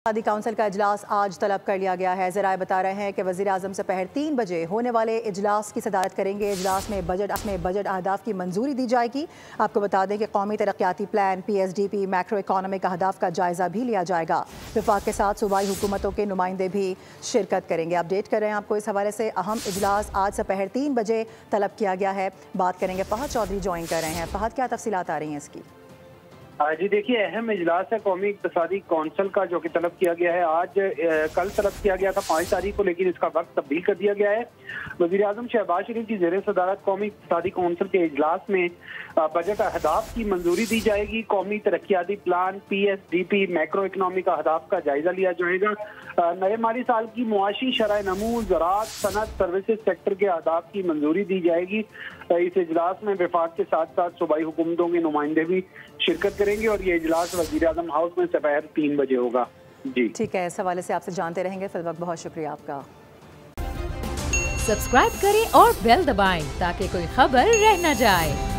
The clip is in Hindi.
इत्तेहादी काउंसिल का इजलास आज तलब कर लिया गया है। ज़राए बता रहे हैं कि वज़ीर आज़म दोपहर 3 बजे होने वाले इजलास की सदारत करेंगे। इजलास में बजट अहदाफ की मंजूरी दी जाएगी। आपको बता दें कि कौमी तरक्याती प्लान PSDP मैक्रो इकॉनमिक अहदाफ का जायज़ा भी लिया जाएगा। वफाक के साथ सूबाई हुकूमतों के नुमाइंदे भी शिरकत करेंगे। अपडेट कर रहे हैं आपको इस हवाले से। अहम इजलास आज दोपहर 3 बजे तलब किया गया है। बात करेंगे, फहद चौधरी ज्वाइन कर रहे हैं। फहद, क्या तफसीलात आ रही हैं इसकी? जी देखिए, अहम इजलास है कौमी इक्तिसादी कौंसिल का, जो कि तलब किया गया है। आज कल तलब किया गया था 5 तारीख को, लेकिन इसका वक्त तब्दील कर दिया गया है। वज़ीर आज़म शहबाज शरीफ की ज़ेर सदारत कौमी इक्तिसादी कौंसिल के इजलास में बजट अहदाफ की मंजूरी दी जाएगी। कौमी तरक्याती प्लान PSDP मैक्रो इकनॉमिक अहदाफ का जायजा लिया जाएगा। नए माली साल की मुआशी शरह नमू, ज़राअत, सनत, सर्विसेज सेक्टर के अहदाफ की मंजूरी दी जाएगी। इस इजलास में वफाक के साथ साथ सूबाई हुकूमतों के नुमाइंदे भी शिरकत करेंगे और ये इजलास वज़ीर आज़म हाउस में दोपहर 3 बजे होगा। जी ठीक है, इस हवाले से आपसे जानते रहेंगे। फिल वक्त बहुत शुक्रिया आपका। सब्सक्राइब करें और बेल दबाएं ताकि कोई खबर रह न जाए।